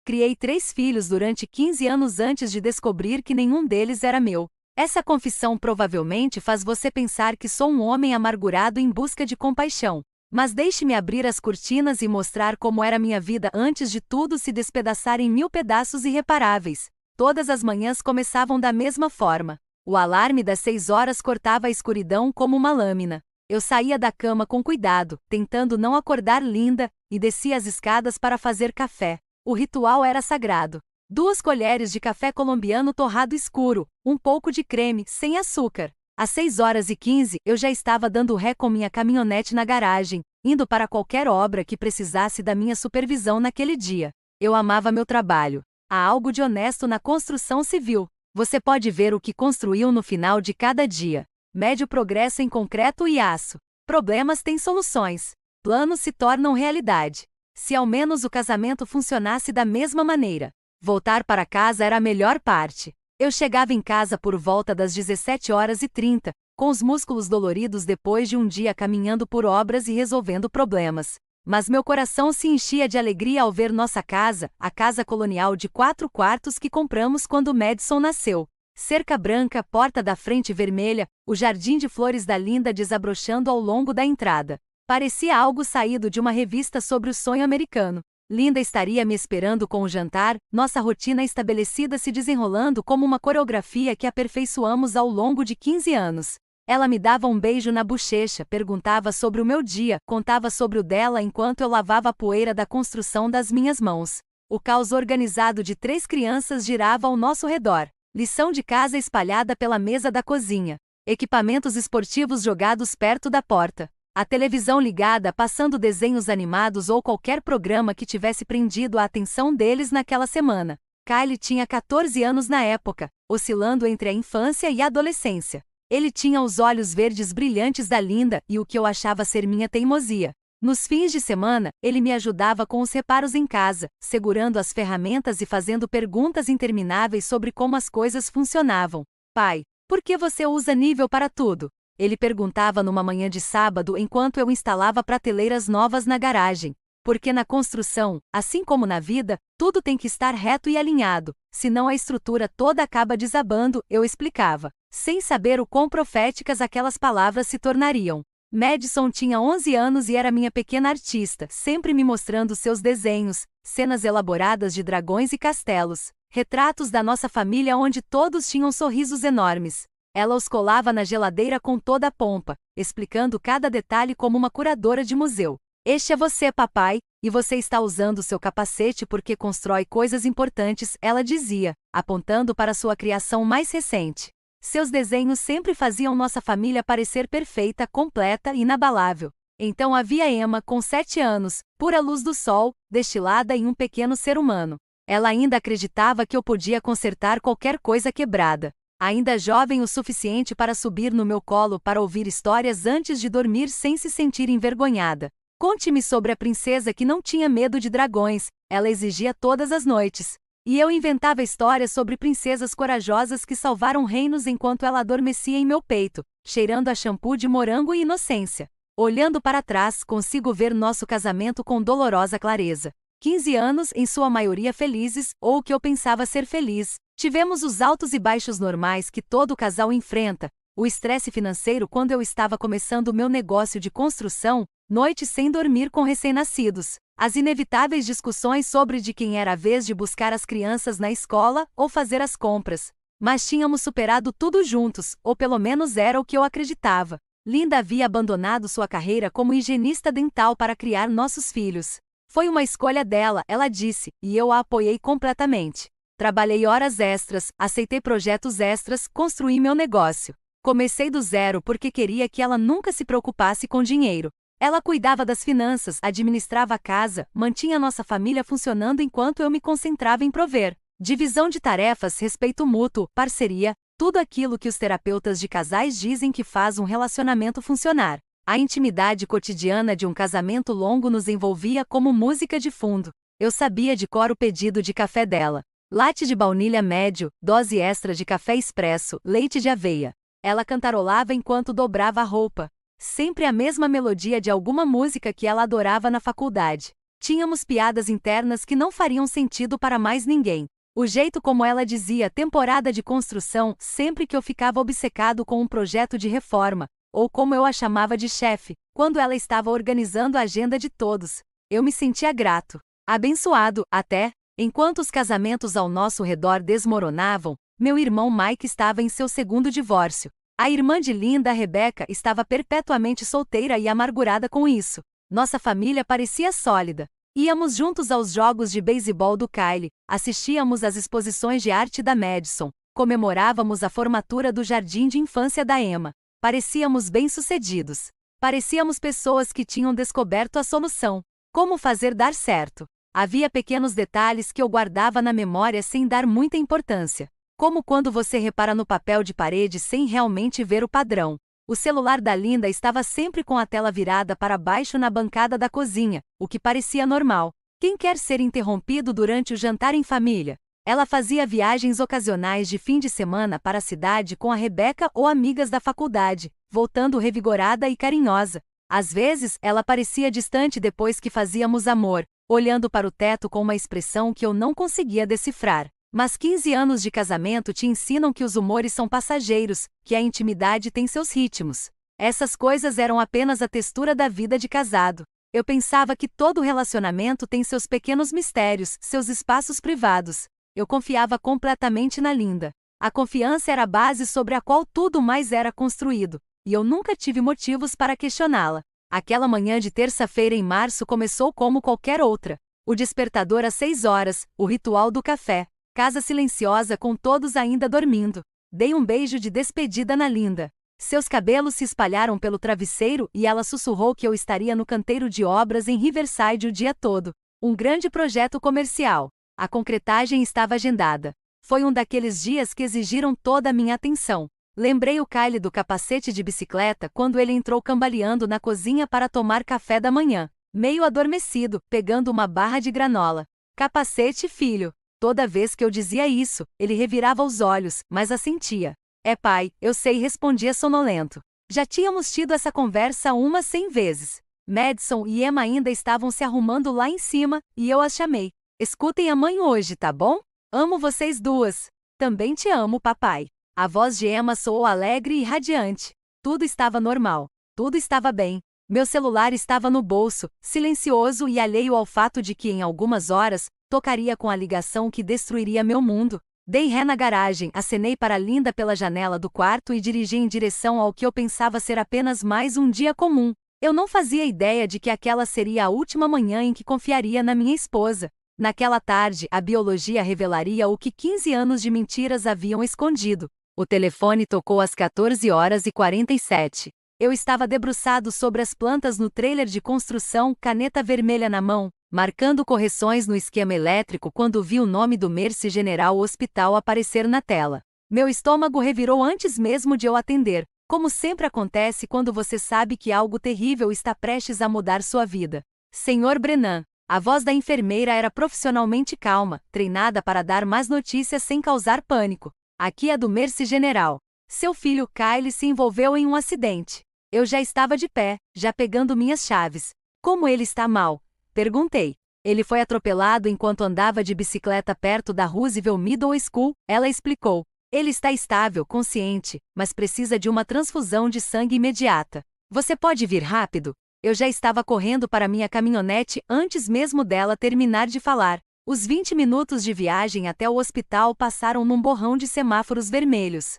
Criei 3 filhos durante 15 anos antes de descobrir que nenhum deles era meu. Essa confissão provavelmente faz você pensar que sou um homem amargurado em busca de compaixão. Mas deixe-me abrir as cortinas e mostrar como era minha vida antes de tudo se despedaçar em 1000 pedaços irreparáveis. Todas as manhãs começavam da mesma forma. O alarme das 6 horas cortava a escuridão como uma lâmina. Eu saía da cama com cuidado, tentando não acordar Linda, e descia as escadas para fazer café. O ritual era sagrado. 2 colheres de café colombiano torrado escuro, um pouco de creme, sem açúcar. Às 6h15, eu já estava dando ré com minha caminhonete na garagem, indo para qualquer obra que precisasse da minha supervisão naquele dia. Eu amava meu trabalho. Há algo de honesto na construção civil. Você pode ver o que construiu no final de cada dia. Médio progresso em concreto e aço. Problemas têm soluções. Planos se tornam realidade. Se ao menos o casamento funcionasse da mesma maneira. Voltar para casa era a melhor parte. Eu chegava em casa por volta das 17h30, com os músculos doloridos depois de um dia caminhando por obras e resolvendo problemas. Mas meu coração se enchia de alegria ao ver nossa casa, a casa colonial de 4 quartos que compramos quando Madison nasceu. Cerca branca, porta da frente vermelha, o jardim de flores da Linda desabrochando ao longo da entrada. Parecia algo saído de uma revista sobre o sonho americano. Linda estaria me esperando com o jantar, nossa rotina estabelecida se desenrolando como uma coreografia que aperfeiçoamos ao longo de 15 anos. Ela me dava um beijo na bochecha, perguntava sobre o meu dia, contava sobre o dela enquanto eu lavava a poeira da construção das minhas mãos. O caos organizado de 3 crianças girava ao nosso redor. Lição de casa espalhada pela mesa da cozinha. Equipamentos esportivos jogados perto da porta. A televisão ligada passando desenhos animados ou qualquer programa que tivesse prendido a atenção deles naquela semana. Kyle tinha 14 anos na época, oscilando entre a infância e a adolescência. Ele tinha os olhos verdes brilhantes da Linda e o que eu achava ser minha teimosia. Nos fins de semana, ele me ajudava com os reparos em casa, segurando as ferramentas e fazendo perguntas intermináveis sobre como as coisas funcionavam. Pai, por que você usa nível para tudo? Ele perguntava numa manhã de sábado enquanto eu instalava prateleiras novas na garagem. Porque na construção, assim como na vida, tudo tem que estar reto e alinhado, senão a estrutura toda acaba desabando, eu explicava, sem saber o quão proféticas aquelas palavras se tornariam. Madison tinha 11 anos e era minha pequena artista, sempre me mostrando seus desenhos, cenas elaboradas de dragões e castelos, retratos da nossa família onde todos tinham sorrisos enormes. Ela os colava na geladeira com toda a pompa, explicando cada detalhe como uma curadora de museu. Este é você, papai, e você está usando seu capacete porque constrói coisas importantes, ela dizia, apontando para sua criação mais recente. Seus desenhos sempre faziam nossa família parecer perfeita, completa e inabalável. Então havia Emma, com 7 anos, pura luz do sol, destilada em um pequeno ser humano. Ela ainda acreditava que eu podia consertar qualquer coisa quebrada. Ainda jovem o suficiente para subir no meu colo para ouvir histórias antes de dormir sem se sentir envergonhada. Conte-me sobre a princesa que não tinha medo de dragões, ela exigia todas as noites. E eu inventava histórias sobre princesas corajosas que salvaram reinos enquanto ela adormecia em meu peito, cheirando a shampoo de morango e inocência. Olhando para trás, consigo ver nosso casamento com dolorosa clareza. 15 anos, em sua maioria felizes, ou o que eu pensava ser feliz. Tivemos os altos e baixos normais que todo casal enfrenta, o estresse financeiro quando eu estava começando o meu negócio de construção, noites sem dormir com recém-nascidos, as inevitáveis discussões sobre de quem era a vez de buscar as crianças na escola ou fazer as compras. Mas tínhamos superado tudo juntos, ou pelo menos era o que eu acreditava. Linda havia abandonado sua carreira como higienista dental para criar nossos filhos. Foi uma escolha dela, ela disse, e eu a apoiei completamente. Trabalhei horas extras, aceitei projetos extras, construí meu negócio. Comecei do zero porque queria que ela nunca se preocupasse com dinheiro. Ela cuidava das finanças, administrava a casa, mantinha nossa família funcionando enquanto eu me concentrava em prover. Divisão de tarefas, respeito mútuo, parceria, tudo aquilo que os terapeutas de casais dizem que faz um relacionamento funcionar. A intimidade cotidiana de um casamento longo nos envolvia como música de fundo. Eu sabia de cor o pedido de café dela. Latte de baunilha médio, dose extra de café expresso, leite de aveia. Ela cantarolava enquanto dobrava a roupa. Sempre a mesma melodia de alguma música que ela adorava na faculdade. Tínhamos piadas internas que não fariam sentido para mais ninguém. O jeito como ela dizia temporada de construção sempre que eu ficava obcecado com um projeto de reforma, ou como eu a chamava de chefe, quando ela estava organizando a agenda de todos. Eu me sentia grato, abençoado, até, enquanto os casamentos ao nosso redor desmoronavam, meu irmão Mike estava em seu segundo divórcio. A irmã de Linda, Rebecca, estava perpetuamente solteira e amargurada com isso. Nossa família parecia sólida. Íamos juntos aos jogos de beisebol do Kyle, assistíamos às exposições de arte da Madison, comemorávamos a formatura do jardim de infância da Emma. Parecíamos bem-sucedidos. Parecíamos pessoas que tinham descoberto a solução. Como fazer dar certo. Havia pequenos detalhes que eu guardava na memória sem dar muita importância. Como quando você repara no papel de parede sem realmente ver o padrão. O celular da Linda estava sempre com a tela virada para baixo na bancada da cozinha, o que parecia normal. Quem quer ser interrompido durante o jantar em família? Ela fazia viagens ocasionais de fim de semana para a cidade com a Rebecca ou amigas da faculdade, voltando revigorada e carinhosa. Às vezes, ela parecia distante depois que fazíamos amor, olhando para o teto com uma expressão que eu não conseguia decifrar. Mas 15 anos de casamento te ensinam que os humores são passageiros, que a intimidade tem seus ritmos. Essas coisas eram apenas a textura da vida de casado. Eu pensava que todo relacionamento tem seus pequenos mistérios, seus espaços privados. Eu confiava completamente na Linda. A confiança era a base sobre a qual tudo mais era construído, e eu nunca tive motivos para questioná-la. Aquela manhã de terça-feira em março começou como qualquer outra. O despertador às 6 horas, o ritual do café. Casa silenciosa com todos ainda dormindo. Dei um beijo de despedida na Linda. Seus cabelos se espalharam pelo travesseiro e ela sussurrou que eu estaria no canteiro de obras em Riverside o dia todo. Um grande projeto comercial. A concretagem estava agendada. Foi um daqueles dias que exigiram toda a minha atenção. Lembrei o Kyle do capacete de bicicleta quando ele entrou cambaleando na cozinha para tomar café da manhã. Meio adormecido, pegando uma barra de granola. Capacete, filho. Toda vez que eu dizia isso, ele revirava os olhos, mas assentia. É pai, eu sei, respondia sonolento. Já tínhamos tido essa conversa umas 100 vezes. Madison e Emma ainda estavam se arrumando lá em cima, e eu as chamei. Escutem a mãe hoje, tá bom? Amo vocês duas. Também te amo, papai. A voz de Emma soou alegre e radiante. Tudo estava normal. Tudo estava bem. Meu celular estava no bolso, silencioso e alheio ao fato de que em algumas horas, tocaria com a ligação que destruiria meu mundo. Dei ré na garagem, acenei para Linda pela janela do quarto e dirigi em direção ao que eu pensava ser apenas mais um dia comum. Eu não fazia ideia de que aquela seria a última manhã em que confiaria na minha esposa. Naquela tarde, a biologia revelaria o que 15 anos de mentiras haviam escondido. O telefone tocou às 14h47. Eu estava debruçado sobre as plantas no trailer de construção, caneta vermelha na mão, marcando correções no esquema elétrico quando vi o nome do Mercy General Hospital aparecer na tela. Meu estômago revirou antes mesmo de eu atender, como sempre acontece quando você sabe que algo terrível está prestes a mudar sua vida. Senhor Brennan. A voz da enfermeira era profissionalmente calma, treinada para dar más notícias sem causar pânico. Aqui é do Mercy General. Seu filho Kyle se envolveu em um acidente. Eu já estava de pé, já pegando minhas chaves. Como ele está mal? Perguntei. Ele foi atropelado enquanto andava de bicicleta perto da Roosevelt Middle School, ela explicou. Ele está estável, consciente, mas precisa de uma transfusão de sangue imediata. Você pode vir rápido? Eu já estava correndo para minha caminhonete antes mesmo dela terminar de falar. Os 20 minutos de viagem até o hospital passaram num borrão de semáforos vermelhos.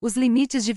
Os limites de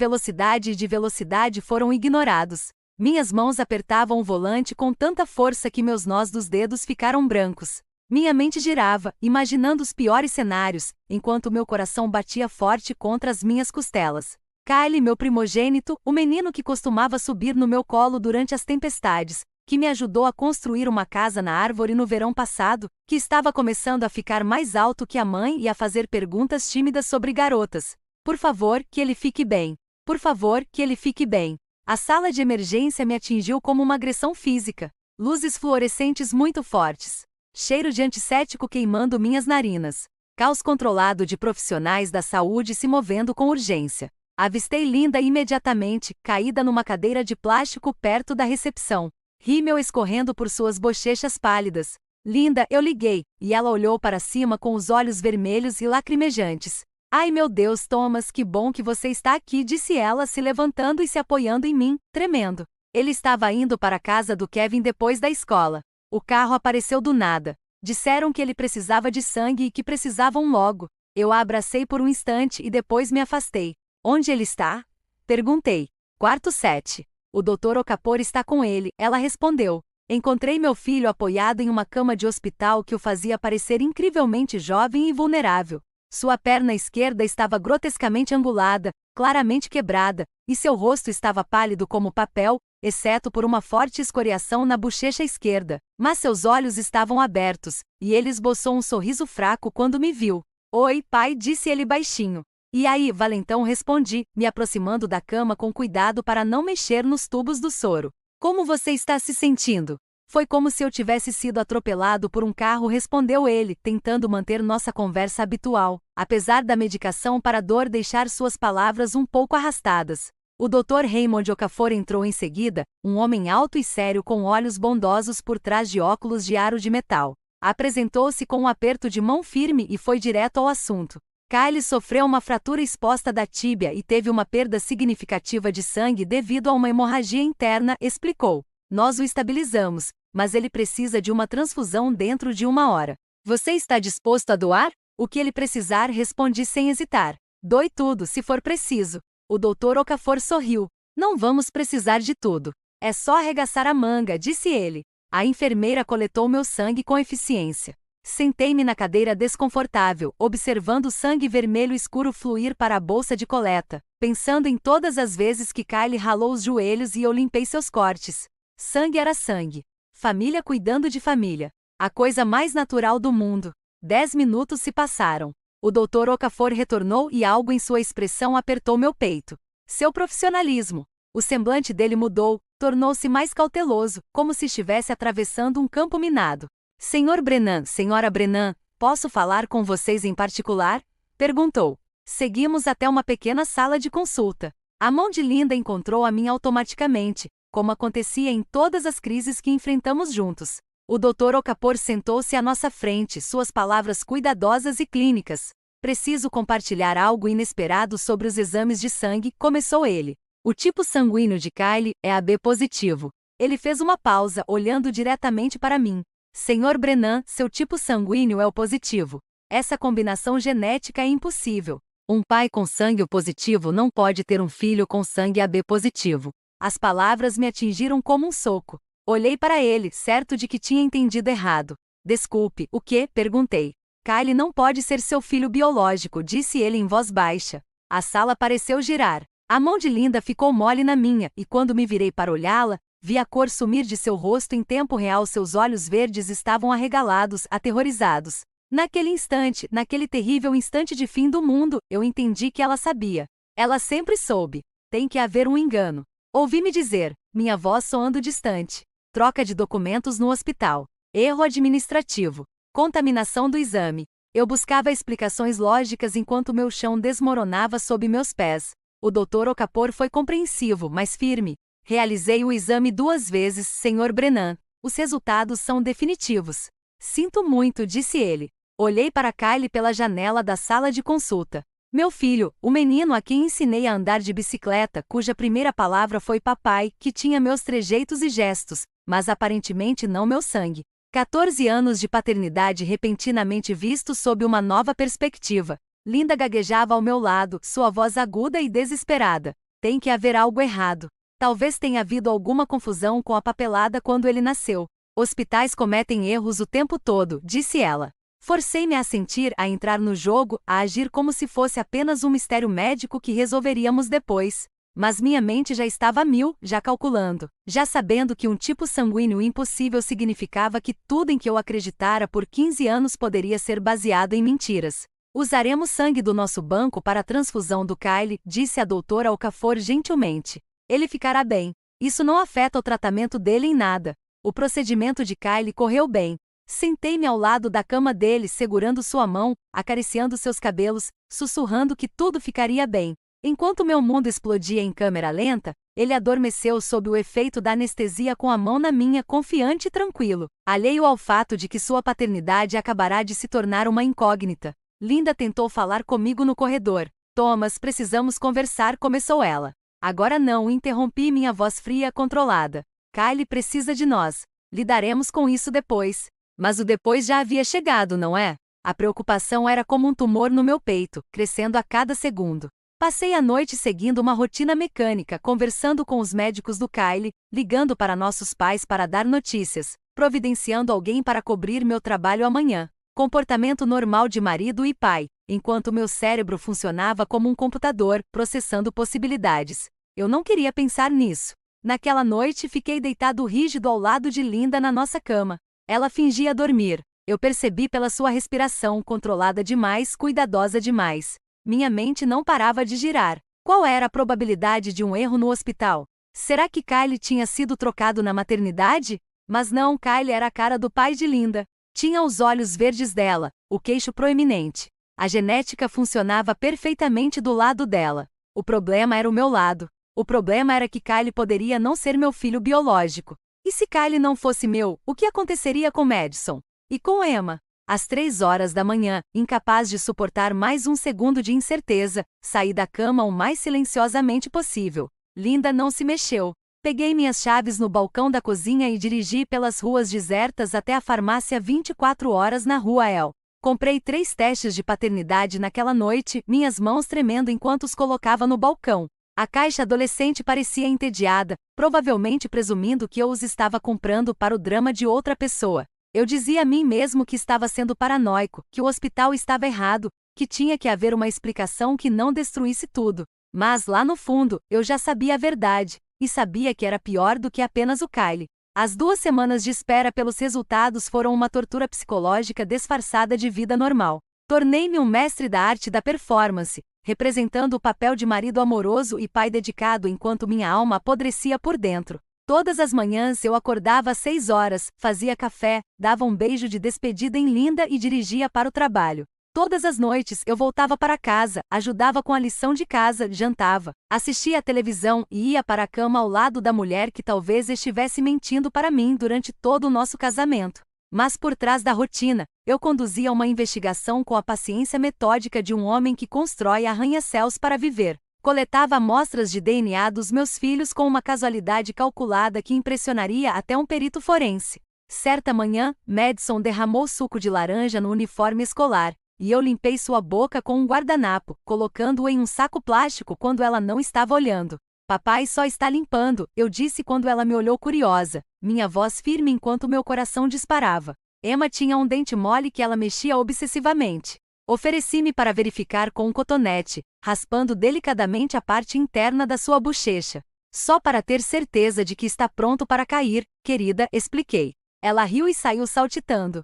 velocidade foram ignorados. Minhas mãos apertavam o volante com tanta força que meus nós dos dedos ficaram brancos. Minha mente girava, imaginando os piores cenários, enquanto meu coração batia forte contra as minhas costelas. Kyle, meu primogênito, o menino que costumava subir no meu colo durante as tempestades, que me ajudou a construir uma casa na árvore no verão passado, que estava começando a ficar mais alto que a mãe e a fazer perguntas tímidas sobre garotas. Por favor, que ele fique bem. Por favor, que ele fique bem. A sala de emergência me atingiu como uma agressão física. Luzes fluorescentes muito fortes. Cheiro de antisséptico queimando minhas narinas. Caos controlado de profissionais da saúde se movendo com urgência. Avistei Linda imediatamente, caída numa cadeira de plástico perto da recepção. rímel escorrendo por suas bochechas pálidas. Linda, eu liguei, e ela olhou para cima com os olhos vermelhos e lacrimejantes. Ai meu Deus, Thomas, que bom que você está aqui, disse ela, se levantando e se apoiando em mim, tremendo. Ele estava indo para a casa do Kevin depois da escola. O carro apareceu do nada. Disseram que ele precisava de sangue e que precisavam logo. Eu a abracei por um instante e depois me afastei. Onde ele está? Perguntei. Quarto 7. O Dr. Okafor está com ele, ela respondeu. Encontrei meu filho apoiado em uma cama de hospital que o fazia parecer incrivelmente jovem e vulnerável. Sua perna esquerda estava grotescamente angulada, claramente quebrada, e seu rosto estava pálido como papel, exceto por uma forte escoriação na bochecha esquerda. Mas seus olhos estavam abertos, e ele esboçou um sorriso fraco quando me viu. Oi, pai, disse ele baixinho. E aí, valentão, respondi, me aproximando da cama com cuidado para não mexer nos tubos do soro. Como você está se sentindo? Foi como se eu tivesse sido atropelado por um carro, respondeu ele, tentando manter nossa conversa habitual, apesar da medicação para a dor deixar suas palavras um pouco arrastadas. O Dr. Raymond Okafor entrou em seguida, um homem alto e sério com olhos bondosos por trás de óculos de aro de metal. Apresentou-se com um aperto de mão firme e foi direto ao assunto. Kyle sofreu uma fratura exposta da tíbia e teve uma perda significativa de sangue devido a uma hemorragia interna, explicou. Nós o estabilizamos, mas ele precisa de uma transfusão dentro de 1 hora. Você está disposto a doar? O que ele precisar, respondi sem hesitar. Doe tudo, se for preciso. O Dr. Okafor sorriu. Não vamos precisar de tudo. É só arregaçar a manga, disse ele. A enfermeira coletou meu sangue com eficiência. Sentei-me na cadeira desconfortável, observando o sangue vermelho escuro fluir para a bolsa de coleta, pensando em todas as vezes que Kyle ralou os joelhos e eu limpei seus cortes. Sangue era sangue. Família cuidando de família. A coisa mais natural do mundo. 10 minutos se passaram. O Dr. Okafor retornou e algo em sua expressão apertou meu peito. Seu profissionalismo. O semblante dele mudou, tornou-se mais cauteloso, como se estivesse atravessando um campo minado. Senhor Brennan, senhora Brennan, posso falar com vocês em particular? Perguntou. Seguimos até uma pequena sala de consulta. A mão de Linda encontrou a minha automaticamente, como acontecia em todas as crises que enfrentamos juntos. O Dr. Okafor sentou-se à nossa frente, suas palavras cuidadosas e clínicas. Preciso compartilhar algo inesperado sobre os exames de sangue, começou ele. O tipo sanguíneo de Kyle é AB positivo. Ele fez uma pausa, olhando diretamente para mim. Senhor Brennan, seu tipo sanguíneo é o positivo. Essa combinação genética é impossível. Um pai com sangue O positivo não pode ter um filho com sangue AB positivo. As palavras me atingiram como um soco. Olhei para ele, certo de que tinha entendido errado. Desculpe, o quê? Perguntei. Kyle não pode ser seu filho biológico, disse ele em voz baixa. A sala pareceu girar. A mão de Linda ficou mole na minha, e quando me virei para olhá-la, vi a cor sumir de seu rosto em tempo real. Seus olhos verdes estavam arregalados, aterrorizados. Naquele instante, naquele terrível instante de fim do mundo, eu entendi que ela sabia. Ela sempre soube. Tem que haver um engano. Ouvi-me dizer, minha voz soando distante. Troca de documentos no hospital. Erro administrativo. Contaminação do exame. Eu buscava explicações lógicas enquanto meu chão desmoronava sob meus pés. O Dr. Okafor foi compreensivo, mas firme. Realizei o exame 2 vezes, Sr. Brennan. Os resultados são definitivos. Sinto muito, disse ele. Olhei para Kyle pela janela da sala de consulta. Meu filho, o menino a quem ensinei a andar de bicicleta, cuja primeira palavra foi papai, que tinha meus trejeitos e gestos, mas aparentemente não meu sangue. 14 anos de paternidade repentinamente vistos sob uma nova perspectiva. Linda gaguejava ao meu lado, sua voz aguda e desesperada. Tem que haver algo errado. Talvez tenha havido alguma confusão com a papelada quando ele nasceu. Hospitais cometem erros o tempo todo, disse ela. Forcei-me a sentir, a entrar no jogo, a agir como se fosse apenas um mistério médico que resolveríamos depois. Mas minha mente já estava a mil, já calculando, já sabendo que um tipo sanguíneo impossível significava que tudo em que eu acreditara por 15 anos poderia ser baseado em mentiras. Usaremos sangue do nosso banco para a transfusão do Kyle, disse a doutora Okafor gentilmente. Ele ficará bem. Isso não afeta o tratamento dele em nada. O procedimento de Kyle correu bem. Sentei-me ao lado da cama dele, segurando sua mão, acariciando seus cabelos, sussurrando que tudo ficaria bem. Enquanto meu mundo explodia em câmera lenta, Ele adormeceu sob o efeito da anestesia com a mão na minha, confiante e tranquilo, alheio ao fato de que sua paternidade acabará de se tornar uma incógnita. Linda tentou falar comigo no corredor. Thomas, precisamos conversar, começou ela. Agora não, interrompi, minha voz fria, controlada. Kylie precisa de nós. Lidaremos com isso depois. Mas o depois já havia chegado, não é? A preocupação era como um tumor no meu peito, crescendo a cada segundo. Passei a noite seguindo uma rotina mecânica, conversando com os médicos do Kylie, ligando para nossos pais para dar notícias, providenciando alguém para cobrir meu trabalho amanhã. Comportamento normal de marido e pai, enquanto meu cérebro funcionava como um computador, processando possibilidades. Eu não queria pensar nisso. Naquela noite fiquei deitado rígido ao lado de Linda na nossa cama. Ela fingia dormir. Eu percebi pela sua respiração, controlada demais, cuidadosa demais. Minha mente não parava de girar. Qual era a probabilidade de um erro no hospital? Será que Kylie tinha sido trocado na maternidade? Mas não, Kylie era a cara do pai de Linda. Tinha os olhos verdes dela, o queixo proeminente. A genética funcionava perfeitamente do lado dela. O problema era o meu lado. O problema era que Kylie poderia não ser meu filho biológico. E se Kylie não fosse meu, o que aconteceria com Madison? E com Emma? Às 3 horas da manhã, incapaz de suportar mais um segundo de incerteza, saí da cama o mais silenciosamente possível. Linda não se mexeu. Peguei minhas chaves no balcão da cozinha e dirigi pelas ruas desertas até a farmácia 24 horas na Rua El. Comprei 3 testes de paternidade naquela noite, minhas mãos tremendo enquanto os colocava no balcão. A caixa adolescente parecia entediada, provavelmente presumindo que eu os estava comprando para o drama de outra pessoa. Eu dizia a mim mesmo que estava sendo paranoico, que o hospital estava errado, que tinha que haver uma explicação que não destruísse tudo. Mas lá no fundo, eu já sabia a verdade, e sabia que era pior do que apenas o Kylie. As 2 semanas de espera pelos resultados foram uma tortura psicológica disfarçada de vida normal. Tornei-me um mestre da arte da performance, representando o papel de marido amoroso e pai dedicado enquanto minha alma apodrecia por dentro. Todas as manhãs eu acordava às 6 horas, fazia café, dava um beijo de despedida em Linda e dirigia para o trabalho. Todas as noites eu voltava para casa, ajudava com a lição de casa, jantava, assistia à televisão e ia para a cama ao lado da mulher que talvez estivesse mentindo para mim durante todo o nosso casamento. Mas por trás da rotina, eu conduzia uma investigação com a paciência metódica de um homem que constrói arranha-céus para viver. Coletava amostras de DNA dos meus filhos com uma casualidade calculada que impressionaria até um perito forense. Certa manhã, Madison derramou suco de laranja no uniforme escolar, e eu limpei sua boca com um guardanapo, colocando-o em um saco plástico quando ela não estava olhando. Papai só está limpando, eu disse quando ela me olhou curiosa, minha voz firme enquanto meu coração disparava. Emma tinha um dente mole que ela mexia obsessivamente. Ofereci-me para verificar com um cotonete, raspando delicadamente a parte interna da sua bochecha. Só para ter certeza de que está pronto para cair, querida, expliquei. Ela riu e saiu saltitando,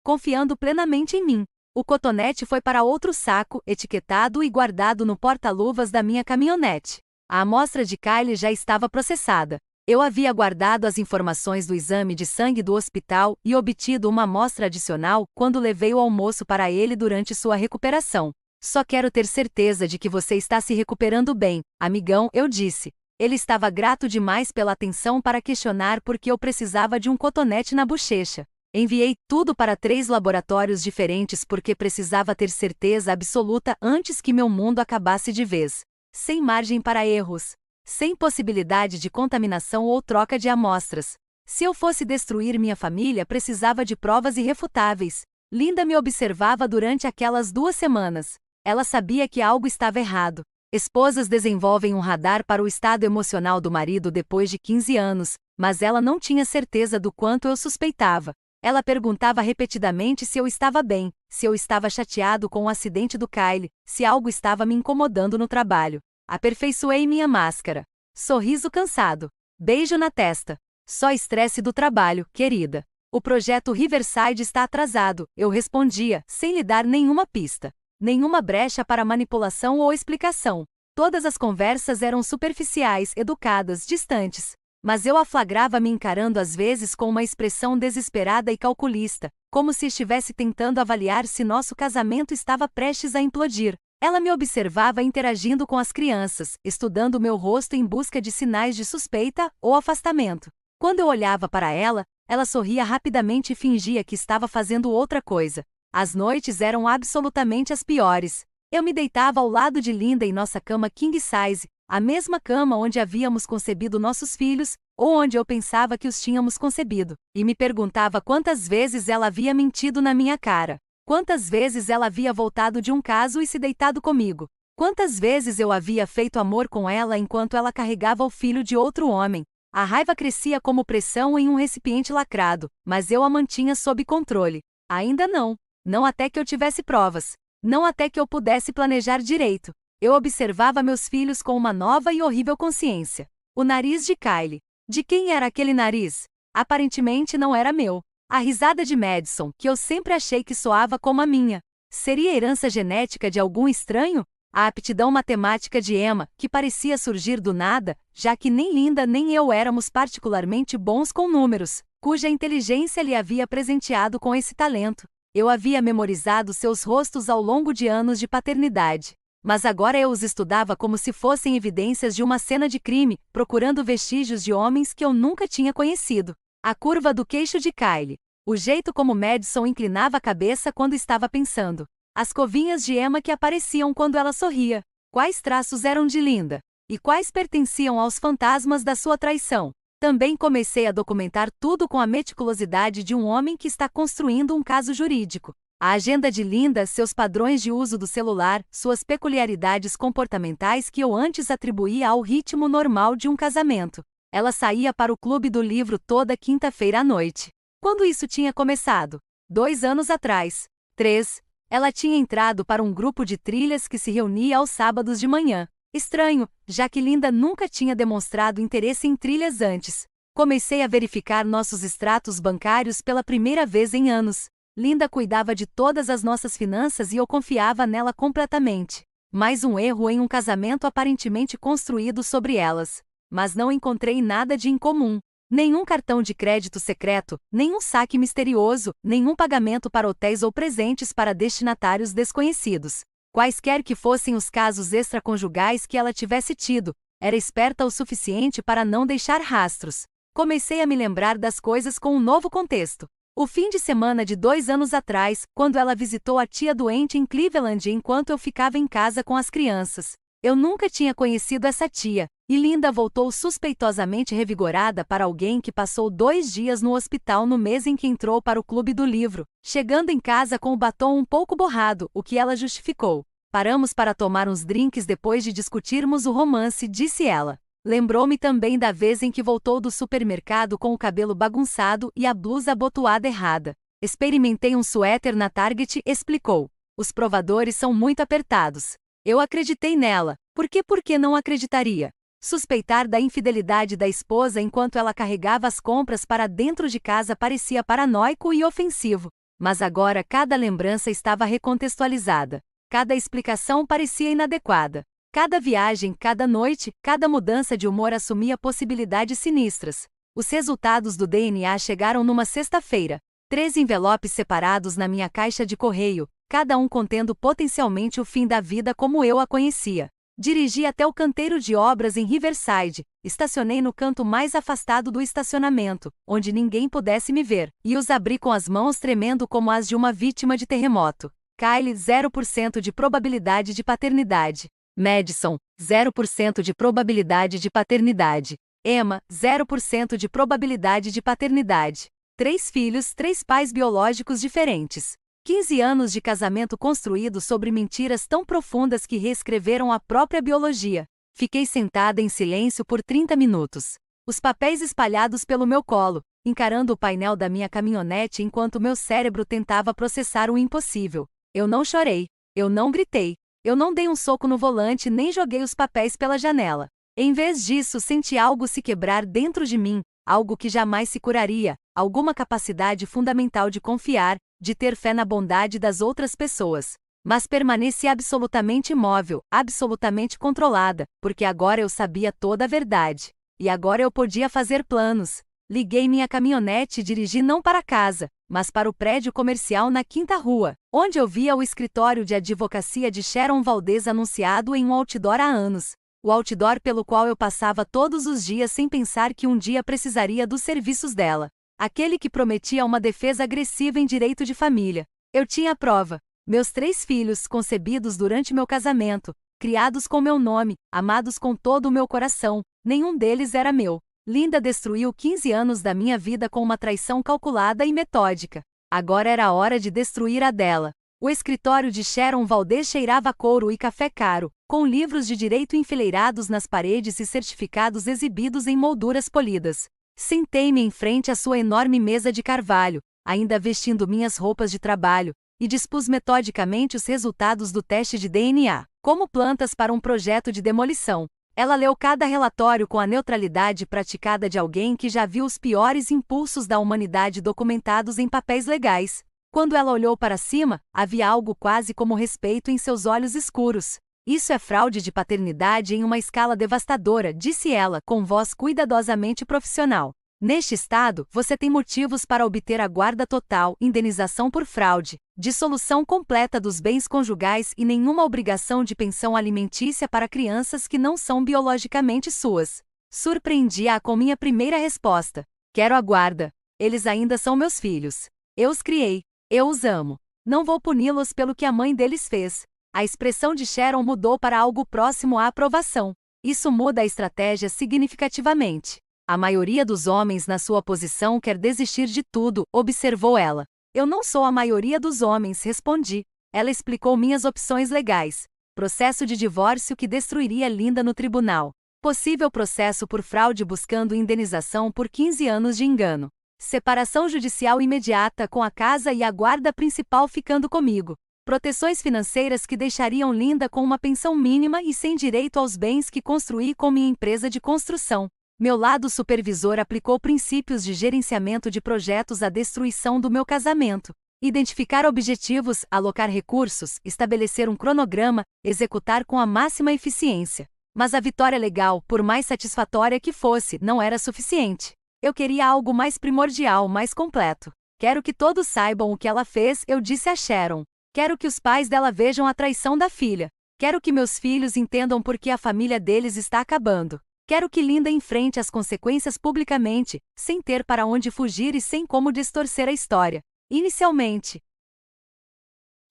confiando plenamente em mim. O cotonete foi para outro saco, etiquetado e guardado no porta-luvas da minha caminhonete. A amostra de Kylie já estava processada. Eu havia guardado as informações do exame de sangue do hospital e obtido uma amostra adicional quando levei o almoço para ele durante sua recuperação. Só quero ter certeza de que você está se recuperando bem, amigão, eu disse. Ele estava grato demais pela atenção para questionar por que eu precisava de um cotonete na bochecha. Enviei tudo para 3 laboratórios diferentes porque precisava ter certeza absoluta antes que meu mundo acabasse de vez. Sem margem para erros. Sem possibilidade de contaminação ou troca de amostras. Se eu fosse destruir minha família, precisava de provas irrefutáveis. Linda me observava durante aquelas 2 semanas. Ela sabia que algo estava errado. Esposas desenvolvem um radar para o estado emocional do marido depois de 15 anos, mas ela não tinha certeza do quanto eu suspeitava. Ela perguntava repetidamente se eu estava bem, se eu estava chateado com o acidente do Kylie, se algo estava me incomodando no trabalho. Aperfeiçoei minha máscara. Sorriso cansado. Beijo na testa. Só estresse do trabalho, querida. O projeto Riverside está atrasado, eu respondia, sem lhe dar nenhuma pista. Nenhuma brecha para manipulação ou explicação. Todas as conversas eram superficiais, educadas, distantes. Mas eu a flagrava me encarando às vezes com uma expressão desesperada e calculista, como se estivesse tentando avaliar se nosso casamento estava prestes a implodir. Ela me observava interagindo com as crianças, estudando meu rosto em busca de sinais de suspeita ou afastamento. Quando eu olhava para ela, ela sorria rapidamente e fingia que estava fazendo outra coisa. As noites eram absolutamente as piores. Eu me deitava ao lado de Linda em nossa cama king size, a mesma cama onde havíamos concebido nossos filhos, ou onde eu pensava que os tínhamos concebido, e me perguntava quantas vezes ela havia mentido na minha cara. Quantas vezes ela havia voltado de um caso e se deitado comigo. Quantas vezes eu havia feito amor com ela enquanto ela carregava o filho de outro homem. A raiva crescia como pressão em um recipiente lacrado, mas eu a mantinha sob controle. Ainda não. Não até que eu tivesse provas. Não até que eu pudesse planejar direito. Eu observava meus filhos com uma nova e horrível consciência. O nariz de Kylie. De quem era aquele nariz? Aparentemente não era meu. A risada de Madison, que eu sempre achei que soava como a minha. Seria herança genética de algum estranho? A aptidão matemática de Emma, que parecia surgir do nada, já que nem Linda nem eu éramos particularmente bons com números, cuja inteligência lhe havia presenteado com esse talento. Eu havia memorizado seus rostos ao longo de anos de paternidade. Mas agora eu os estudava como se fossem evidências de uma cena de crime, procurando vestígios de homens que eu nunca tinha conhecido. A curva do queixo de Kylie. O jeito como Madison inclinava a cabeça quando estava pensando. As covinhas de Emma que apareciam quando ela sorria. Quais traços eram de Linda? E quais pertenciam aos fantasmas da sua traição? Também comecei a documentar tudo com a meticulosidade de um homem que está construindo um caso jurídico. A agenda de Linda, seus padrões de uso do celular, suas peculiaridades comportamentais que eu antes atribuía ao ritmo normal de um casamento. Ela saía para o clube do livro toda quinta-feira à noite. Quando isso tinha começado? 2 anos atrás. 3. Ela tinha entrado para um grupo de trilhas que se reunia aos sábados de manhã. Estranho, já que Linda nunca tinha demonstrado interesse em trilhas antes. Comecei a verificar nossos extratos bancários pela primeira vez em anos. Linda cuidava de todas as nossas finanças e eu confiava nela completamente. Mais um erro em um casamento aparentemente construído sobre elas. Mas não encontrei nada de incomum. Nenhum cartão de crédito secreto, nenhum saque misterioso, nenhum pagamento para hotéis ou presentes para destinatários desconhecidos. Quaisquer que fossem os casos extraconjugais que ela tivesse tido, era esperta o suficiente para não deixar rastros. Comecei a me lembrar das coisas com um novo contexto. O fim de semana de 2 anos atrás, quando ela visitou a tia doente em Cleveland enquanto eu ficava em casa com as crianças. Eu nunca tinha conhecido essa tia, e Linda voltou suspeitosamente revigorada para alguém que passou 2 dias no hospital no mês em que entrou para o clube do livro, chegando em casa com o batom um pouco borrado, o que ela justificou. Paramos para tomar uns drinks depois de discutirmos o romance, disse ela. Lembrou-me também da vez em que voltou do supermercado com o cabelo bagunçado e a blusa abotoada errada. Experimentei um suéter na Target, explicou. Os provadores são muito apertados. Eu acreditei nela. Por que não acreditaria? Suspeitar da infidelidade da esposa enquanto ela carregava as compras para dentro de casa parecia paranoico e ofensivo. Mas agora cada lembrança estava recontextualizada. Cada explicação parecia inadequada. Cada viagem, cada noite, cada mudança de humor assumia possibilidades sinistras. Os resultados do DNA chegaram numa sexta-feira. 3 envelopes separados na minha caixa de correio, cada um contendo potencialmente o fim da vida como eu a conhecia. Dirigi até o canteiro de obras em Riverside, estacionei no canto mais afastado do estacionamento, onde ninguém pudesse me ver, e os abri com as mãos tremendo como as de uma vítima de terremoto. Kylie, 0% de probabilidade de paternidade. Madison, 0% de probabilidade de paternidade. Emma, 0% de probabilidade de paternidade. 3 filhos, 3 pais biológicos diferentes. 15 anos de casamento construído sobre mentiras tão profundas que reescreveram a própria biologia. Fiquei sentada em silêncio por 30 minutos. Os papéis espalhados pelo meu colo, encarando o painel da minha caminhonete enquanto meu cérebro tentava processar o impossível. Eu não chorei. Eu não gritei. Eu não dei um soco no volante nem joguei os papéis pela janela. Em vez disso, senti algo se quebrar dentro de mim, algo que jamais se curaria, alguma capacidade fundamental de confiar, de ter fé na bondade das outras pessoas. Mas permaneci absolutamente imóvel, absolutamente controlada, porque agora eu sabia toda a verdade. E agora eu podia fazer planos. Liguei minha caminhonete e dirigi não para casa, mas para o prédio comercial na quinta rua, onde eu via o escritório de advocacia de Sharon Valdez anunciado em um outdoor há anos. O outdoor pelo qual eu passava todos os dias sem pensar que um dia precisaria dos serviços dela. Aquele que prometia uma defesa agressiva em direito de família. Eu tinha a prova. Meus 3 filhos, concebidos durante meu casamento, criados com meu nome, amados com todo o meu coração, nenhum deles era meu. Linda destruiu 15 anos da minha vida com uma traição calculada e metódica. Agora era a hora de destruir a dela. O escritório de Sharon Valdez cheirava a couro e café caro, com livros de direito enfileirados nas paredes e certificados exibidos em molduras polidas. Sentei-me em frente à sua enorme mesa de carvalho, ainda vestindo minhas roupas de trabalho, e dispus metodicamente os resultados do teste de DNA, como plantas para um projeto de demolição. Ela leu cada relatório com a neutralidade praticada de alguém que já viu os piores impulsos da humanidade documentados em papéis legais. Quando ela olhou para cima, havia algo quase como respeito em seus olhos escuros. Isso é fraude de paternidade em uma escala devastadora, disse ela, com voz cuidadosamente profissional. Neste estado, você tem motivos para obter a guarda total, indenização por fraude, dissolução completa dos bens conjugais e nenhuma obrigação de pensão alimentícia para crianças que não são biologicamente suas. Surpreendi-a com minha primeira resposta. Quero a guarda. Eles ainda são meus filhos. Eu os criei. Eu os amo. Não vou puni-los pelo que a mãe deles fez. A expressão de Sharon mudou para algo próximo à aprovação. Isso muda a estratégia significativamente. A maioria dos homens na sua posição quer desistir de tudo, observou ela. Eu não sou a maioria dos homens, respondi. Ela explicou minhas opções legais. Processo de divórcio que destruiria Linda no tribunal. Possível processo por fraude buscando indenização por 15 anos de engano. Separação judicial imediata com a casa e a guarda principal ficando comigo. Proteções financeiras que deixariam Linda com uma pensão mínima e sem direito aos bens que construí com minha empresa de construção. Meu lado supervisor aplicou princípios de gerenciamento de projetos à destruição do meu casamento. Identificar objetivos, alocar recursos, estabelecer um cronograma, executar com a máxima eficiência. Mas a vitória legal, por mais satisfatória que fosse, não era suficiente. Eu queria algo mais primordial, mais completo. Quero que todos saibam o que ela fez, eu disse a Sharon. Quero que os pais dela vejam a traição da filha. Quero que meus filhos entendam por que a família deles está acabando. Quero que Linda enfrente as consequências publicamente, sem ter para onde fugir e sem como distorcer a história. Inicialmente,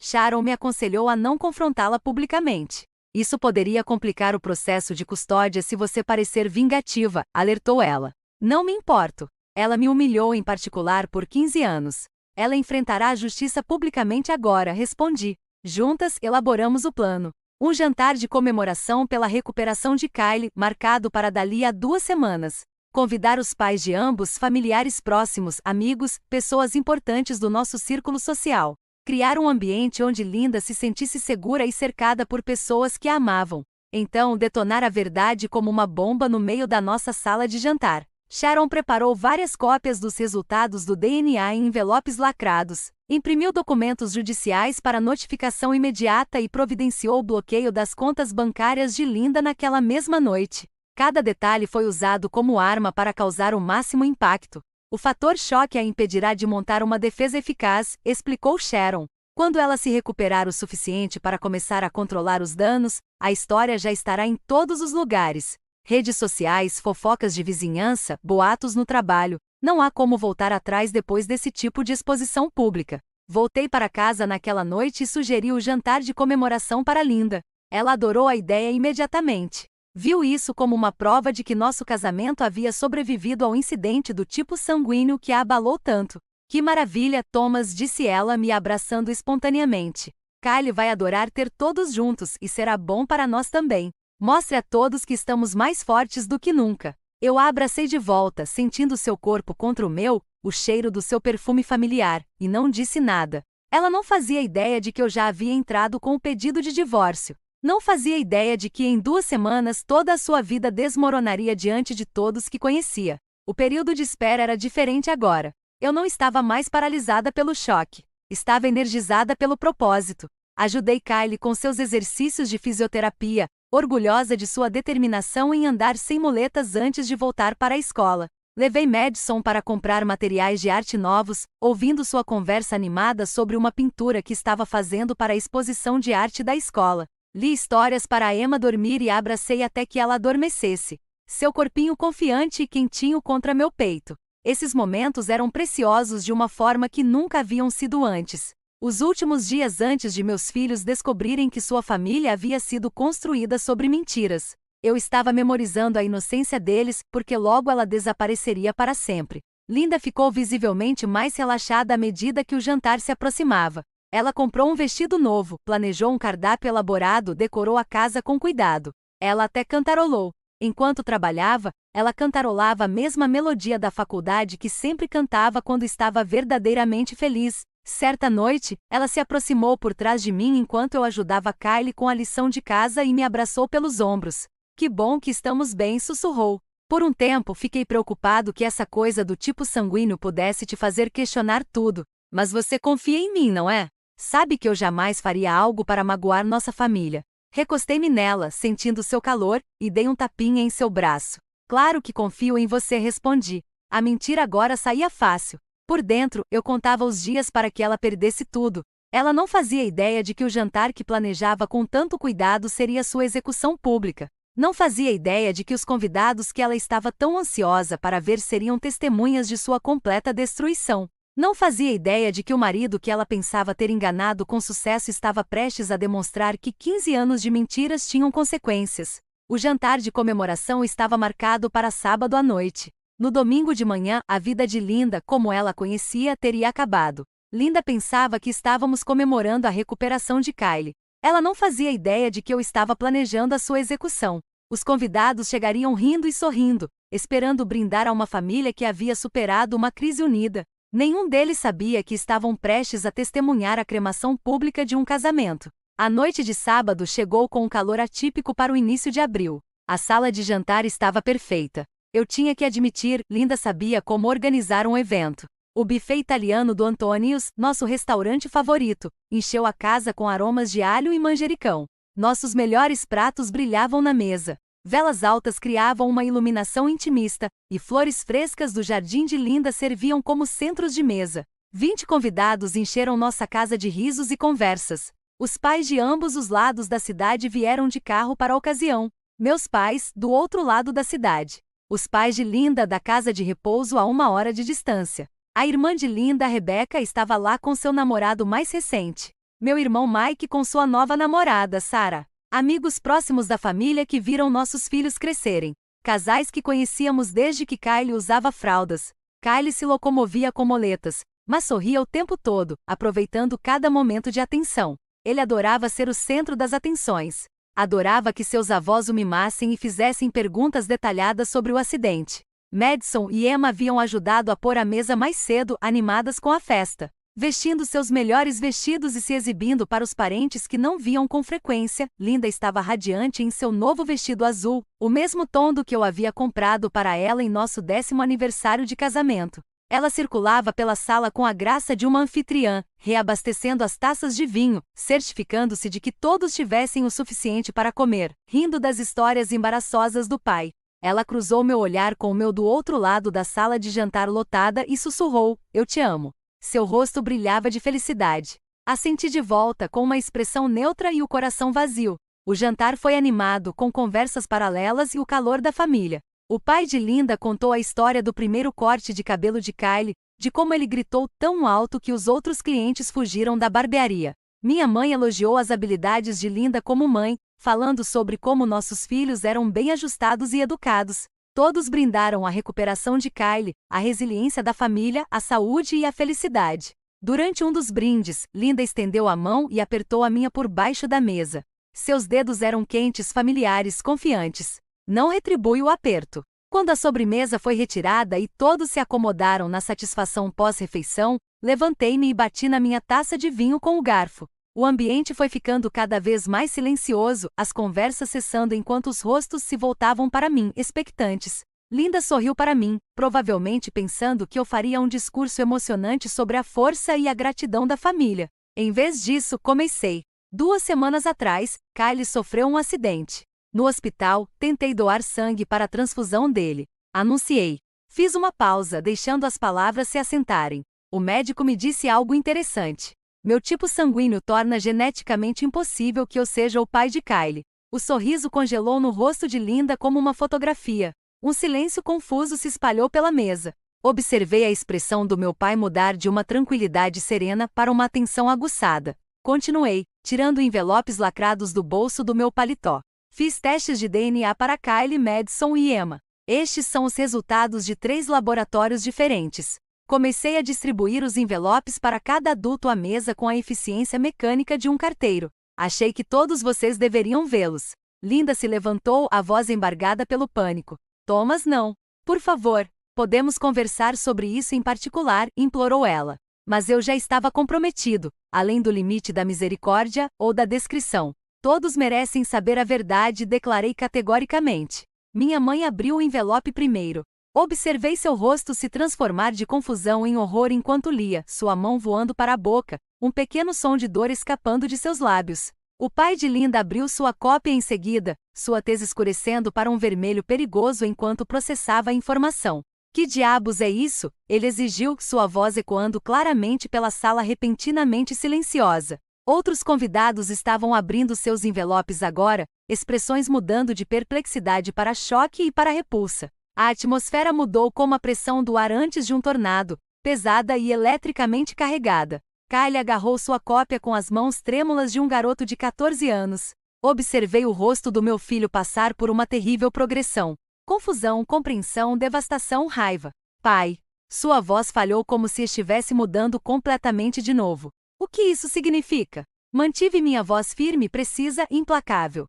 Sharon me aconselhou a não confrontá-la publicamente. Isso poderia complicar o processo de custódia se você parecer vingativa, alertou ela. Não me importo. Ela me humilhou em particular por 15 anos. Ela enfrentará a justiça publicamente agora, respondi. Juntas, elaboramos o plano. Um jantar de comemoração pela recuperação de Kylie, marcado para dali a 2 semanas. Convidar os pais de ambos, familiares próximos, amigos, pessoas importantes do nosso círculo social. Criar um ambiente onde Linda se sentisse segura e cercada por pessoas que a amavam. Então, detonar a verdade como uma bomba no meio da nossa sala de jantar. Sharon preparou várias cópias dos resultados do DNA em envelopes lacrados, imprimiu documentos judiciais para notificação imediata e providenciou o bloqueio das contas bancárias de Linda naquela mesma noite. Cada detalhe foi usado como arma para causar o máximo impacto. O fator choque a impedirá de montar uma defesa eficaz, explicou Sharon. Quando ela se recuperar o suficiente para começar a controlar os danos, a história já estará em todos os lugares. Redes sociais, fofocas de vizinhança, boatos no trabalho. Não há como voltar atrás depois desse tipo de exposição pública. Voltei para casa naquela noite e sugeri o jantar de comemoração para Linda. Ela adorou a ideia imediatamente. Viu isso como uma prova de que nosso casamento havia sobrevivido ao incidente do tipo sanguíneo que a abalou tanto. Que maravilha, Thomas, disse ela, me abraçando espontaneamente. Kylie vai adorar ter todos juntos e será bom para nós também. Mostre a todos que estamos mais fortes do que nunca. Eu a abracei de volta, sentindo seu corpo contra o meu, o cheiro do seu perfume familiar, e não disse nada. Ela não fazia ideia de que eu já havia entrado com o pedido de divórcio. Não fazia ideia de que em 2 semanas toda a sua vida desmoronaria diante de todos que conhecia. O período de espera era diferente agora. Eu não estava mais paralisada pelo choque. Estava energizada pelo propósito. Ajudei Kylie com seus exercícios de fisioterapia, orgulhosa de sua determinação em andar sem muletas antes de voltar para a escola. Levei Madison para comprar materiais de arte novos, ouvindo sua conversa animada sobre uma pintura que estava fazendo para a exposição de arte da escola. Li histórias para a Emma dormir e a abracei até que ela adormecesse. Seu corpinho confiante e quentinho contra meu peito. Esses momentos eram preciosos de uma forma que nunca haviam sido antes. Os últimos dias antes de meus filhos descobrirem que sua família havia sido construída sobre mentiras. Eu estava memorizando a inocência deles, porque logo ela desapareceria para sempre. Linda ficou visivelmente mais relaxada à medida que o jantar se aproximava. Ela comprou um vestido novo, planejou um cardápio elaborado, decorou a casa com cuidado. Ela até cantarolou. Enquanto trabalhava, ela cantarolava a mesma melodia da faculdade que sempre cantava quando estava verdadeiramente feliz. Certa noite, ela se aproximou por trás de mim enquanto eu ajudava Kylie com a lição de casa e me abraçou pelos ombros. Que bom que estamos bem, sussurrou. Por um tempo fiquei preocupado que essa coisa do tipo sanguíneo pudesse te fazer questionar tudo. Mas você confia em mim, não é? Sabe que eu jamais faria algo para magoar nossa família. Recostei-me nela, sentindo seu calor, e dei um tapinha em seu braço. Claro que confio em você, respondi. A mentira agora saía fácil. Por dentro, eu contava os dias para que ela perdesse tudo. Ela não fazia ideia de que o jantar que planejava com tanto cuidado seria sua execução pública. Não fazia ideia de que os convidados que ela estava tão ansiosa para ver seriam testemunhas de sua completa destruição. Não fazia ideia de que o marido que ela pensava ter enganado com sucesso estava prestes a demonstrar que 15 anos de mentiras tinham consequências. O jantar de comemoração estava marcado para sábado à noite. No domingo de manhã, a vida de Linda, como ela a conhecia, teria acabado. Linda pensava que estávamos comemorando a recuperação de Kylie. Ela não fazia ideia de que eu estava planejando a sua execução. Os convidados chegariam rindo e sorrindo, esperando brindar a uma família que havia superado uma crise unida. Nenhum deles sabia que estavam prestes a testemunhar a cremação pública de um casamento. A noite de sábado chegou com um calor atípico para o início de abril. A sala de jantar estava perfeita. Eu tinha que admitir, Linda sabia como organizar um evento. O buffet italiano do Antonius, nosso restaurante favorito, encheu a casa com aromas de alho e manjericão. Nossos melhores pratos brilhavam na mesa. Velas altas criavam uma iluminação intimista, e flores frescas do jardim de Linda serviam como centros de mesa. 20 convidados encheram nossa casa de risos e conversas. Os pais de ambos os lados da cidade vieram de carro para a ocasião. Meus pais, do outro lado da cidade. Os pais de Linda da casa de repouso a 1 hora de distância. A irmã de Linda, Rebecca, estava lá com seu namorado mais recente. Meu irmão Mike com sua nova namorada, Sarah. Amigos próximos da família que viram nossos filhos crescerem. Casais que conhecíamos desde que Kylie usava fraldas. Kylie se locomovia com moletas, mas sorria o tempo todo, aproveitando cada momento de atenção. Ele adorava ser o centro das atenções. Adorava que seus avós o mimassem e fizessem perguntas detalhadas sobre o acidente. Madison e Emma haviam ajudado a pôr a mesa mais cedo, animadas com a festa. Vestindo seus melhores vestidos e se exibindo para os parentes que não viam com frequência, Linda estava radiante em seu novo vestido azul, o mesmo tom do que eu havia comprado para ela em nosso 10º aniversário de casamento. Ela circulava pela sala com a graça de uma anfitriã, reabastecendo as taças de vinho, certificando-se de que todos tivessem o suficiente para comer, rindo das histórias embaraçosas do pai. Ela cruzou meu olhar com o meu do outro lado da sala de jantar lotada e sussurrou: "Eu te amo." Seu rosto brilhava de felicidade. Assenti de volta com uma expressão neutra e o coração vazio. O jantar foi animado, com conversas paralelas e o calor da família. O pai de Linda contou a história do primeiro corte de cabelo de Kylie, de como ele gritou tão alto que os outros clientes fugiram da barbearia. Minha mãe elogiou as habilidades de Linda como mãe, falando sobre como nossos filhos eram bem ajustados e educados. Todos brindaram a recuperação de Kylie, a resiliência da família, a saúde e a felicidade. Durante um dos brindes, Linda estendeu a mão e apertou a minha por baixo da mesa. Seus dedos eram quentes, familiares, confiantes. Não retribui o aperto. Quando a sobremesa foi retirada e todos se acomodaram na satisfação pós-refeição, levantei-me e bati na minha taça de vinho com o garfo. O ambiente foi ficando cada vez mais silencioso, as conversas cessando enquanto os rostos se voltavam para mim, expectantes. Linda sorriu para mim, provavelmente pensando que eu faria um discurso emocionante sobre a força e a gratidão da família. Em vez disso, comecei. 2 semanas atrás, Kylie sofreu um acidente. No hospital, tentei doar sangue para a transfusão dele. Anunciei. Fiz uma pausa, deixando as palavras se assentarem. O médico me disse algo interessante. Meu tipo sanguíneo torna geneticamente impossível que eu seja o pai de Kylie. O sorriso congelou no rosto de Linda como uma fotografia. Um silêncio confuso se espalhou pela mesa. Observei a expressão do meu pai mudar de uma tranquilidade serena para uma atenção aguçada. Continuei, tirando envelopes lacrados do bolso do meu paletó. Fiz testes de DNA para Kylie, Madison e Emma. Estes são os resultados de 3 laboratórios diferentes. Comecei a distribuir os envelopes para cada adulto à mesa com a eficiência mecânica de um carteiro. Achei que todos vocês deveriam vê-los. Linda se levantou, a voz embargada pelo pânico. Thomas, não. Por favor, podemos conversar sobre isso em particular, implorou ela. Mas eu já estava comprometido, além do limite da misericórdia ou da descrição. Todos merecem saber a verdade, declarei categoricamente. Minha mãe abriu o envelope primeiro. Observei seu rosto se transformar de confusão em horror enquanto lia, sua mão voando para a boca, um pequeno som de dor escapando de seus lábios. O pai de Linda abriu sua cópia em seguida, sua tez escurecendo para um vermelho perigoso enquanto processava a informação. Que diabos é isso? Ele exigiu, sua voz ecoando claramente pela sala repentinamente silenciosa. Outros convidados estavam abrindo seus envelopes agora, expressões mudando de perplexidade para choque e para repulsa. A atmosfera mudou como a pressão do ar antes de um tornado, pesada e eletricamente carregada. Kylie agarrou sua cópia com as mãos trêmulas de um garoto de 14 anos. Observei o rosto do meu filho passar por uma terrível progressão. Confusão, compreensão, devastação, raiva. Pai. Sua voz falhou como se estivesse mudando completamente de novo. O que isso significa? Mantive minha voz firme, precisa, implacável.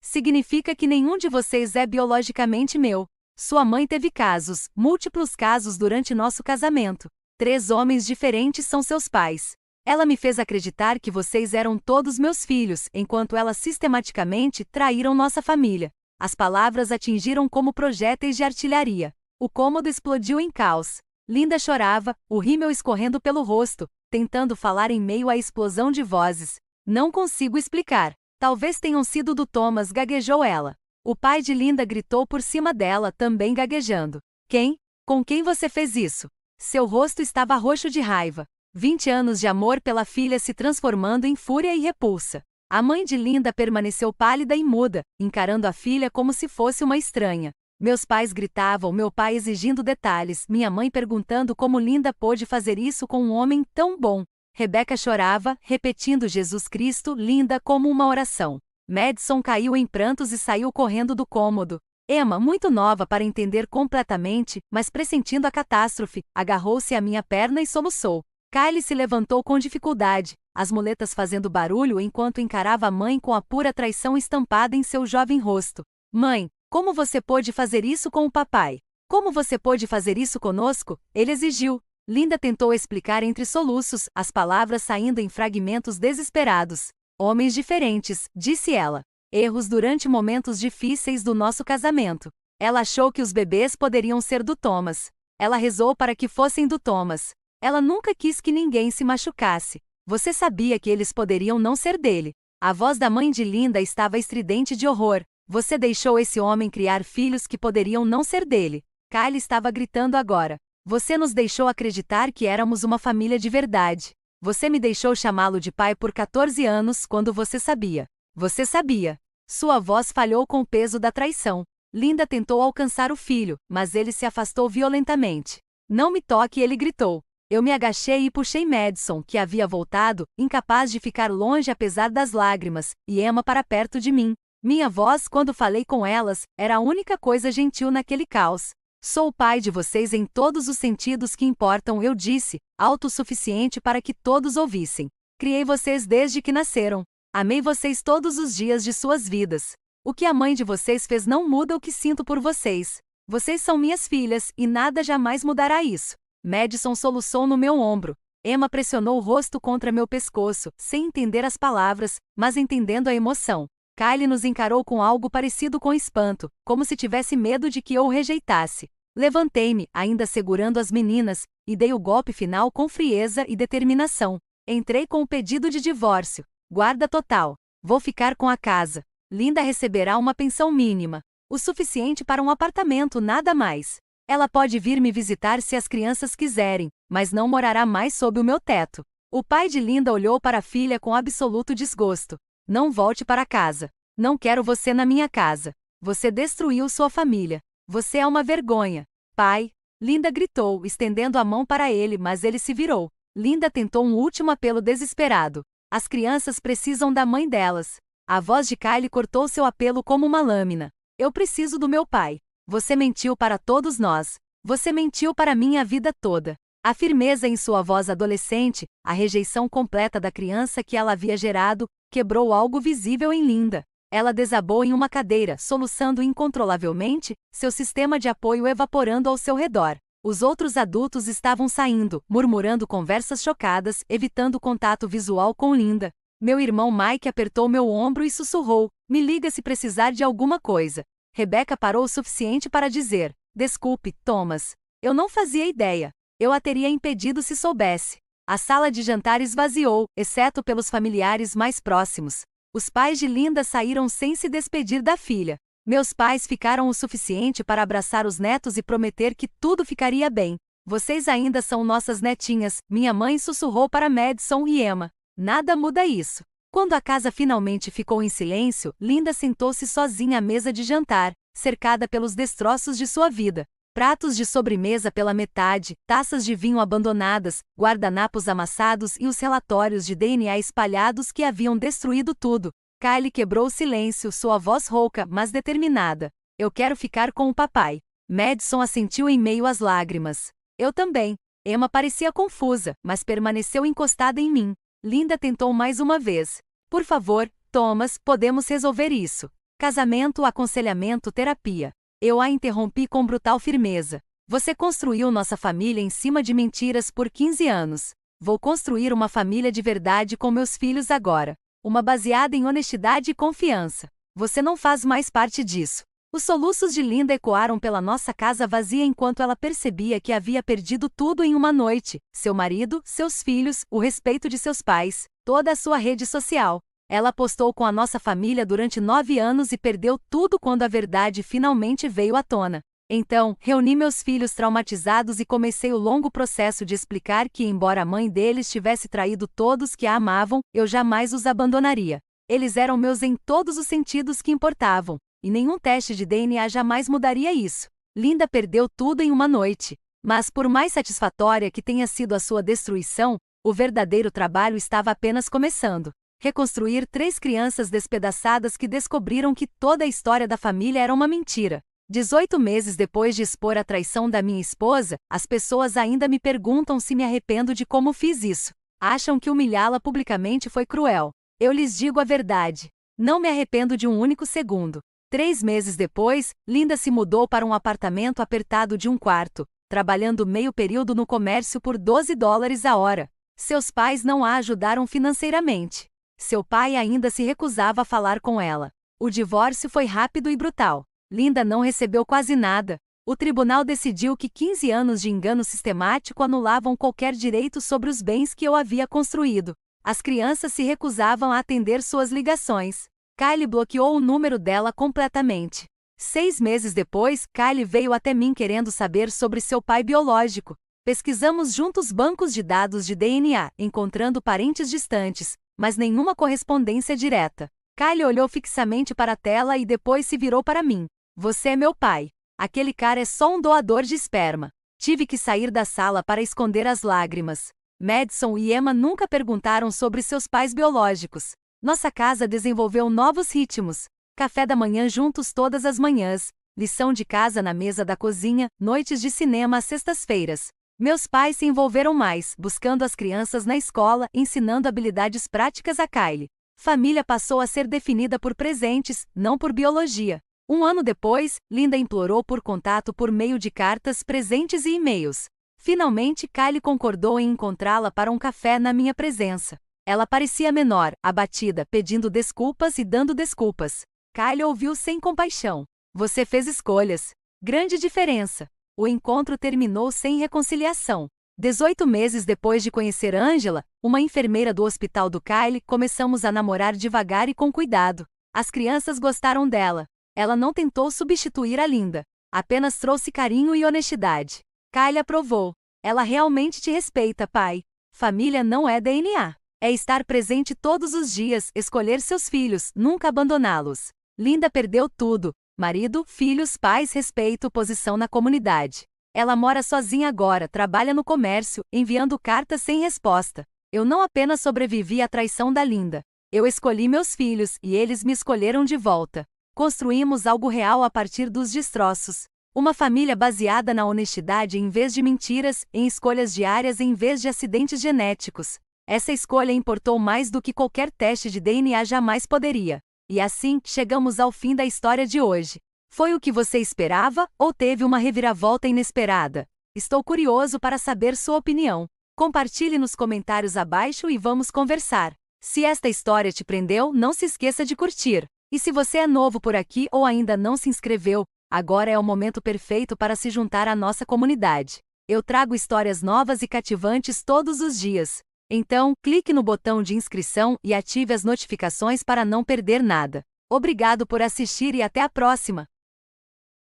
Significa que nenhum de vocês é biologicamente meu. Sua mãe teve casos, múltiplos casos durante nosso casamento. 3 homens diferentes são seus pais. Ela me fez acreditar que vocês eram todos meus filhos, enquanto elas sistematicamente traíram nossa família. As palavras atingiram como projéteis de artilharia. O cômodo explodiu em caos. Linda chorava, o rímel escorrendo pelo rosto, tentando falar em meio à explosão de vozes. Não consigo explicar. Talvez tenham sido do Thomas, gaguejou ela. O pai de Linda gritou por cima dela, também gaguejando. Quem? Com quem você fez isso? Seu rosto estava roxo de raiva. 20 anos de amor pela filha se transformando em fúria e repulsa. A mãe de Linda permaneceu pálida e muda, encarando a filha como se fosse uma estranha. Meus pais gritavam, meu pai exigindo detalhes, minha mãe perguntando como Linda pôde fazer isso com um homem tão bom. Rebecca chorava, repetindo Jesus Cristo, Linda como uma oração. Madison caiu em prantos e saiu correndo do cômodo. Emma, muito nova para entender completamente, mas pressentindo a catástrofe, agarrou-se à minha perna e soluçou. Kylie se levantou com dificuldade, as muletas fazendo barulho enquanto encarava a mãe com a pura traição estampada em seu jovem rosto. Mãe, como você pôde fazer isso com o papai? Como você pôde fazer isso conosco? Ele exigiu. Linda tentou explicar entre soluços, as palavras saindo em fragmentos desesperados. Homens diferentes, disse ela. Erros durante momentos difíceis do nosso casamento. Ela achou que os bebês poderiam ser do Thomas. Ela rezou para que fossem do Thomas. Ela nunca quis que ninguém se machucasse. Você sabia que eles poderiam não ser dele. A voz da mãe de Linda estava estridente de horror. Você deixou esse homem criar filhos que poderiam não ser dele. Kylie estava gritando agora. Você nos deixou acreditar que éramos uma família de verdade. Você me deixou chamá-lo de pai por 14 anos quando você sabia. Você sabia. Sua voz falhou com o peso da traição. Linda tentou alcançar o filho, mas ele se afastou violentamente. Não me toque, ele gritou. Eu me agachei e puxei Madison, que havia voltado, incapaz de ficar longe apesar das lágrimas, e Emma para perto de mim. Minha voz, quando falei com elas, era a única coisa gentil naquele caos. Sou o pai de vocês em todos os sentidos que importam, eu disse, autossuficiente para que todos ouvissem. Criei vocês desde que nasceram. Amei vocês todos os dias de suas vidas. O que a mãe de vocês fez não muda o que sinto por vocês. Vocês são minhas filhas, e nada jamais mudará isso. Madison soluçou no meu ombro. Emma pressionou o rosto contra meu pescoço, sem entender as palavras, mas entendendo a emoção. Kylie nos encarou com algo parecido com espanto, como se tivesse medo de que eu o rejeitasse. Levantei-me, ainda segurando as meninas, e dei o golpe final com frieza e determinação. Entrei com o pedido de divórcio. Guarda total. Vou ficar com a casa. Linda receberá uma pensão mínima. O suficiente para um apartamento, nada mais. Ela pode vir me visitar se as crianças quiserem, mas não morará mais sob o meu teto. O pai de Linda olhou para a filha com absoluto desgosto. Não volte para casa. Não quero você na minha casa. Você destruiu sua família. Você é uma vergonha. Pai, Linda gritou, estendendo a mão para ele, mas ele se virou. Linda tentou um último apelo desesperado. As crianças precisam da mãe delas. A voz de Kylie cortou seu apelo como uma lâmina. Eu preciso do meu pai. Você mentiu para todos nós. Você mentiu para mim a vida toda. A firmeza em sua voz adolescente, a rejeição completa da criança que ela havia gerado, quebrou algo visível em Linda. Ela desabou em uma cadeira, soluçando incontrolavelmente, seu sistema de apoio evaporando ao seu redor. Os outros adultos estavam saindo, murmurando conversas chocadas, evitando contato visual com Linda. Meu irmão Mike apertou meu ombro e sussurrou: "Me liga se precisar de alguma coisa." Rebecca parou o suficiente para dizer: "Desculpe, Thomas. Eu não fazia ideia. Eu a teria impedido se soubesse." A sala de jantar esvaziou, exceto pelos familiares mais próximos. Os pais de Linda saíram sem se despedir da filha. Meus pais ficaram o suficiente para abraçar os netos e prometer que tudo ficaria bem. "Vocês ainda são nossas netinhas", minha mãe sussurrou para Madison e Emma. Nada muda isso. Quando a casa finalmente ficou em silêncio, Linda sentou-se sozinha à mesa de jantar, cercada pelos destroços de sua vida. Pratos de sobremesa pela metade, taças de vinho abandonadas, guardanapos amassados e os relatórios de DNA espalhados que haviam destruído tudo. Kylie quebrou o silêncio, sua voz rouca, mas determinada. "Eu quero ficar com o papai." Madison assentiu em meio às lágrimas. "Eu também." Emma parecia confusa, mas permaneceu encostada em mim. Linda tentou mais uma vez. "Por favor, Thomas, podemos resolver isso. Casamento, aconselhamento, terapia." Eu a interrompi com brutal firmeza. "Você construiu nossa família em cima de mentiras por 15 anos. Vou construir uma família de verdade com meus filhos agora. Uma baseada em honestidade e confiança. Você não faz mais parte disso." Os soluços de Linda ecoaram pela nossa casa vazia enquanto ela percebia que havia perdido tudo em uma noite: seu marido, seus filhos, o respeito de seus pais, toda a sua rede social. Ela apostou com a nossa família durante 9 anos e perdeu tudo quando a verdade finalmente veio à tona. Então, reuni meus filhos traumatizados e comecei o longo processo de explicar que, embora a mãe deles tivesse traído todos que a amavam, eu jamais os abandonaria. Eles eram meus em todos os sentidos que importavam. E nenhum teste de DNA jamais mudaria isso. Linda perdeu tudo em uma noite. Mas por mais satisfatória que tenha sido a sua destruição, o verdadeiro trabalho estava apenas começando. Reconstruir 3 crianças despedaçadas que descobriram que toda a história da família era uma mentira. 18 meses depois de expor a traição da minha esposa, as pessoas ainda me perguntam se me arrependo de como fiz isso. Acham que humilhá-la publicamente foi cruel. Eu lhes digo a verdade. Não me arrependo de um único segundo. 3 meses depois, Linda se mudou para um apartamento apertado de um quarto, trabalhando meio período no comércio por $12 a hora. Seus pais não a ajudaram financeiramente. Seu pai ainda se recusava a falar com ela. O divórcio foi rápido e brutal. Linda não recebeu quase nada. O tribunal decidiu que 15 anos de engano sistemático anulavam qualquer direito sobre os bens que eu havia construído. As crianças se recusavam a atender suas ligações. Kylie bloqueou o número dela completamente. 6 meses depois, Kylie veio até mim querendo saber sobre seu pai biológico. Pesquisamos juntos bancos de dados de DNA, encontrando parentes distantes, mas nenhuma correspondência direta. Kylie olhou fixamente para a tela e depois se virou para mim. "Você é meu pai. Aquele cara é só um doador de esperma." Tive que sair da sala para esconder as lágrimas. Madison e Emma nunca perguntaram sobre seus pais biológicos. Nossa casa desenvolveu novos ritmos. Café da manhã juntos todas as manhãs, lição de casa na mesa da cozinha, noites de cinema às sextas-feiras. Meus pais se envolveram mais, buscando as crianças na escola, ensinando habilidades práticas a Kylie. Família passou a ser definida por presentes, não por biologia. 1 ano depois, Linda implorou por contato por meio de cartas, presentes e e-mails. Finalmente, Kylie concordou em encontrá-la para um café na minha presença. Ela parecia menor, abatida, pedindo desculpas e dando desculpas. Kylie ouviu sem compaixão. "Você fez escolhas. Grande diferença." O encontro terminou sem reconciliação. 18 meses depois de conhecer Angela, uma enfermeira do hospital do Kylie, começamos a namorar devagar e com cuidado. As crianças gostaram dela. Ela não tentou substituir a Linda. Apenas trouxe carinho e honestidade. Kylie aprovou. Ela realmente te respeita, pai. Família não é DNA. É estar presente todos os dias, escolher seus filhos, nunca abandoná-los. Linda perdeu tudo: marido, filhos, pais, respeito, posição na comunidade. Ela mora sozinha agora, trabalha no comércio, enviando cartas sem resposta. Eu não apenas sobrevivi à traição da Linda. Eu escolhi meus filhos e eles me escolheram de volta. Construímos algo real a partir dos destroços. Uma família baseada na honestidade em vez de mentiras, em escolhas diárias em vez de acidentes genéticos. Essa escolha importou mais do que qualquer teste de DNA jamais poderia. E assim, chegamos ao fim da história de hoje. Foi o que você esperava, ou teve uma reviravolta inesperada? Estou curioso para saber sua opinião. Compartilhe nos comentários abaixo e vamos conversar. Se esta história te prendeu, não se esqueça de curtir. E se você é novo por aqui ou ainda não se inscreveu, agora é o momento perfeito para se juntar à nossa comunidade. Eu trago histórias novas e cativantes todos os dias. Então, clique no botão de inscrição e ative as notificações para não perder nada. Obrigado por assistir e até a próxima!